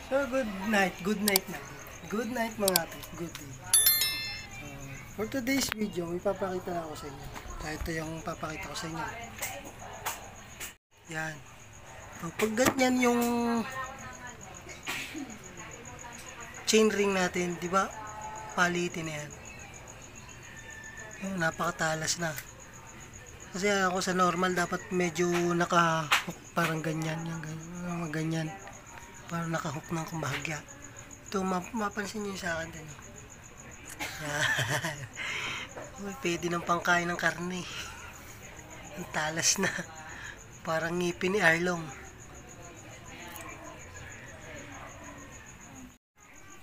So, good night na. Good night mga ate, good day. So, for today's video, may papakita na ako sa inyo. Ito yung papakita ko sa inyo. Yan. So, pag ganyan yung chain ring natin, di ba? Palitin na yan. Yung napakatalas na. Kasi ako sa normal dapat medyo naka-hook parang ganyan, yung ganyan. Parang naka-hook ng kumbahagya. Ito, mapansin nyo sa akin din. Yan. Pwede ng pangkain ng karne. Ang talas na. Parang ngipin ni Arlong.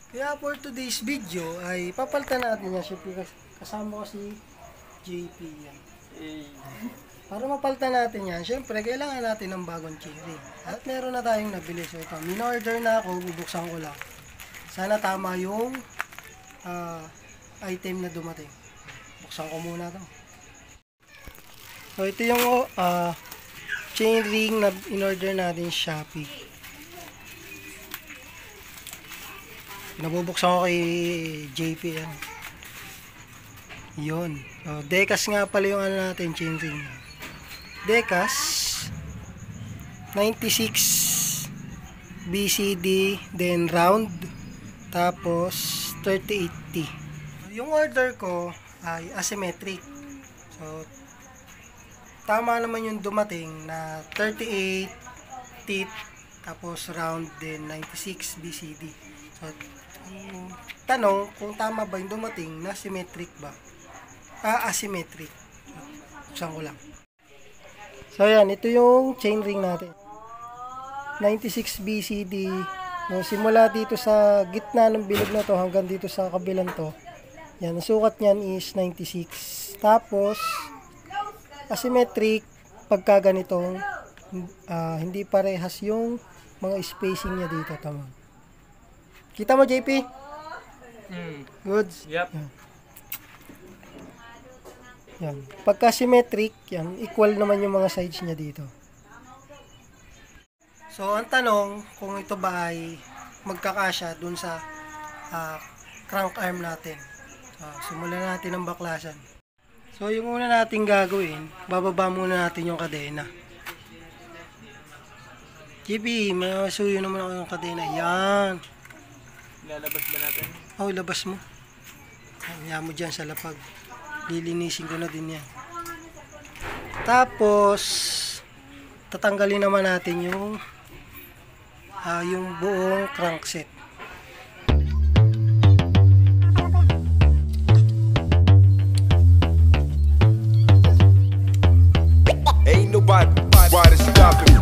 Kaya for today's video ay papalitan natin yan. Siyempre kasama ko si JP yan. Para mapalitan natin yan, syempre kailangan natin ng bagong chain ring. At meron na tayong nabili. So ito, min-order na ako, bubuksan ko lang. Sana tama yung item na dumating. Buksan ko muna ito. So ito yung chain ring na in-order natin sa Shopee. Nabubuksan ko kay JP yan. Yun. So, Decas nga pala yung ano natin, chain ring. Decas 96 BCD, then round, tapos 3080. Yung order ko ay asymmetric. So, tama naman yung dumating na 38 teeth, tapos round din 96 BCD. So, tanong kung tama ba yung dumating na symmetric ba? Asymmetric. Buksan ko lang. So yan, ito yung chain ring natin. 96 BCD. No, simula dito sa gitna ng bilog na to hanggang dito sa kabilang to. Yan, ang sukat niyan is 96. Tapos asymmetric pagka ganitong hindi parehas yung mga spacing niya dito, tama. Kita mo, JP? Goods? Yep. Yan. Pagka symmetric, yan, equal naman yung mga sides niya dito. So, ang tanong, kung ito ba ay magkakasya dun sa crank arm natin. Simulan natin ang baklasan. So, yung una natin gagawin, bababa muna natin yung kadena. JB, masuyo naman ako yung kadena. Yan. Lalabas ba natin? Oh, labas mo. Hayaan mo dyan sa lapag. Lilinisin ko na din yan. Tapos tatanggalin naman natin yung buong crankset. Ain't nobody stopping me.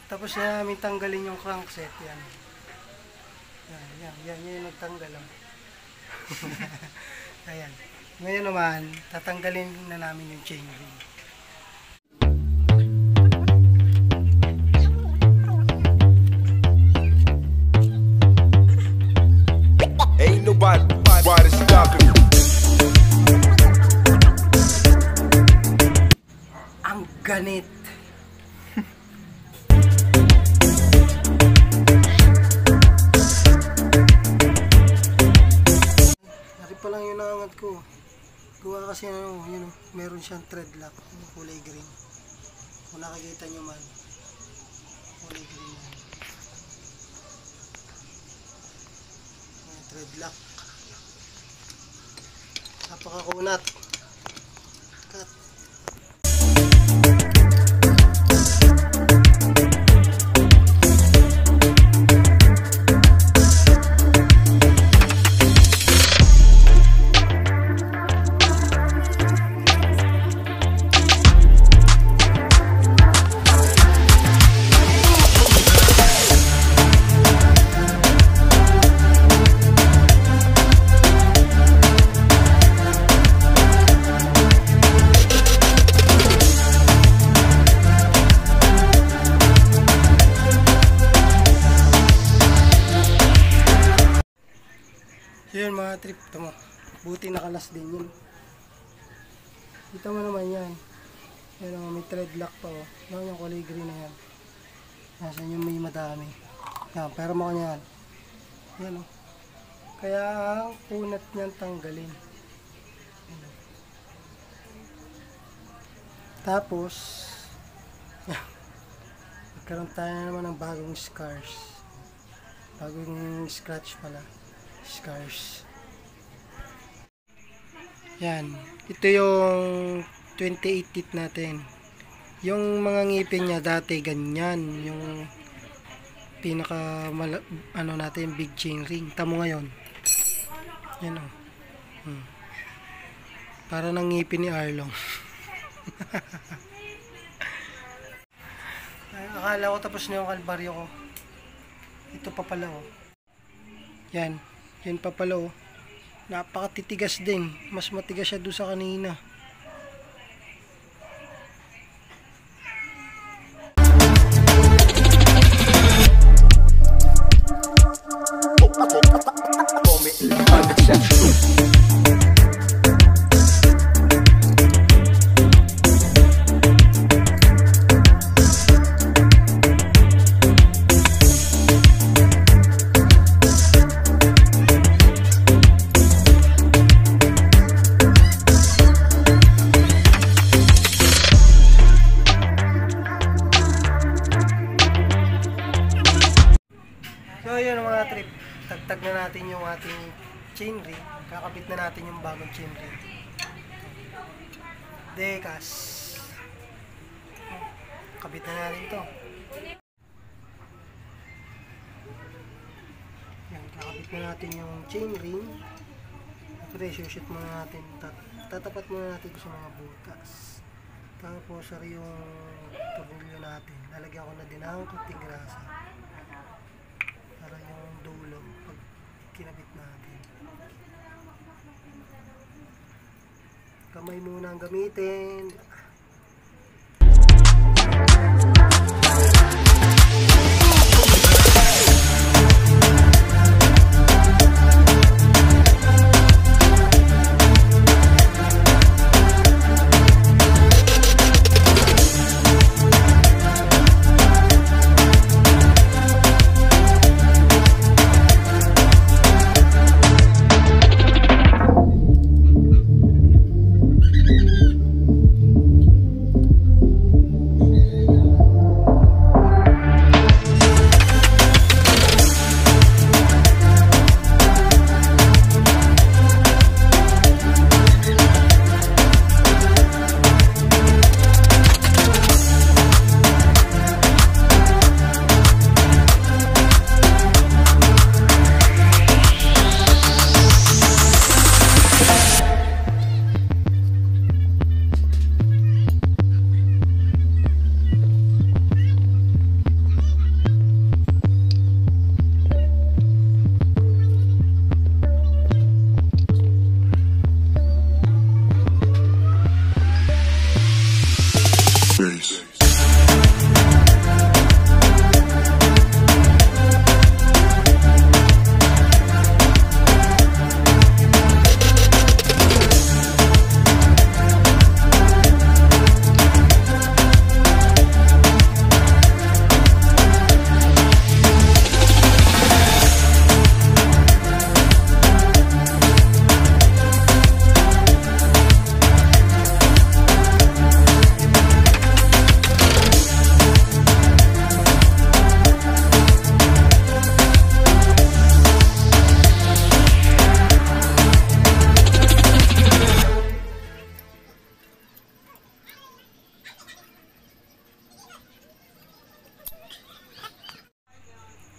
Tapos na namin tanggalin yung crankset. Yan. Yan yung nagtanggal. Ayan. Ngayon naman, tatanggalin na namin yung chain ring. Ain't nobody stopping me. Ang ganit. Pa lang yung naangat ko. Gawa kasi yun, meron siyang thread lock, kulay green. Kung nakikita nyo man, kulay green yan. Thread lock. Napakakunat. Cut. mga trip. Ito mo. Buti nakalas din yun. Kita mo naman yan. Yan o, may thread lock pa o. Yan yung kulay green na yan. Nasaan yung may madami. Yan, pero mo yan. Yan o. Kaya ang kunat niyan tanggalin. Tapos, nagkaroon tayo naman ng bagong scars. Bagong scratch pala. Scars. Yan. Ito yung 28 teeth natin. Yung mga ngipin niya dati ganyan. Yung pinaka ano natin, big chain ring. Tamo ngayon. Yan o. Para ng ngipin ni Arlong. Akala ko tapos na yung kalbaryo ko. Ito pa pala oh. Yan. Yan pa pala oh. Napakatitigas din. Mas matigas siya doon sa kanina. So yun mga trip, tagtag na natin yung ating chain ring, kakabit na natin yung bagong chain ring. Dekas. Kabit na natin to. Yan, kakabit na natin yung chain ring. Pressure shoot muna natin, tatapat muna natin sa mga butas. Tapos yung tornilyo natin, lalagyan ko na din ang kunting grasa. Para yung dulo pag kinabit natin. Kamay muna ang gamitin.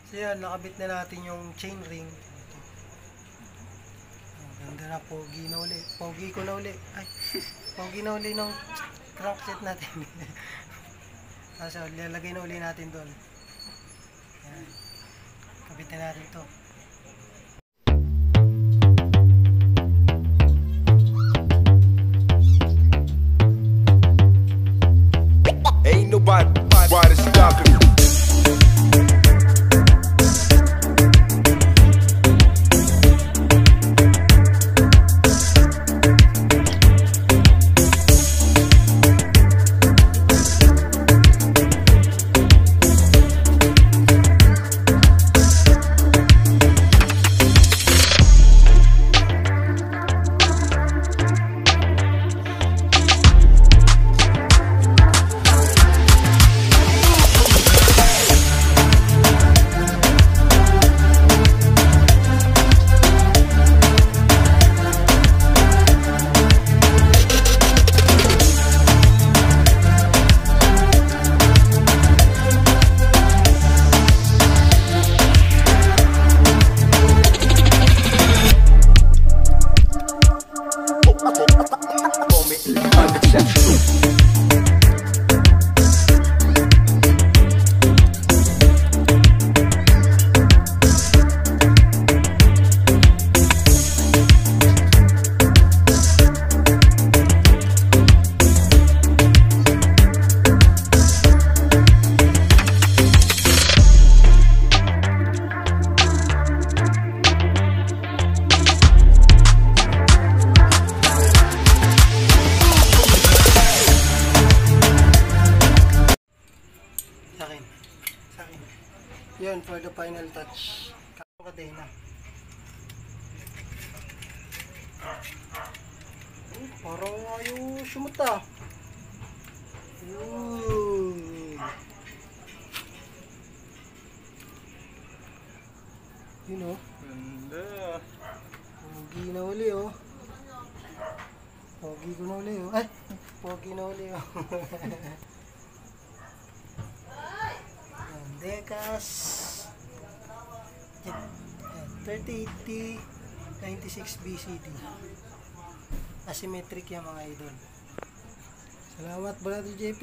So yan, nakabit na natin yung chain ring. Ganda na, pogi na uli. Pogi ko na uli. Ay, pogi na uli ng crankset natin. So, lalagay na uli natin doon. Yan. Kabit na natin to. Ain't nobody stopping me. exceptional. Sa akin. Sa akin. Yun, for the final touch. Kadena. Parang ayaw sumuta. Yun o. Ganda. Pogi na uli o. Pogi ko na uli o. Ay! Pogi na uli o. Yan, Dekas. 3080 96 BCD. Asymmetric yan mga idol. Salamat brother JP.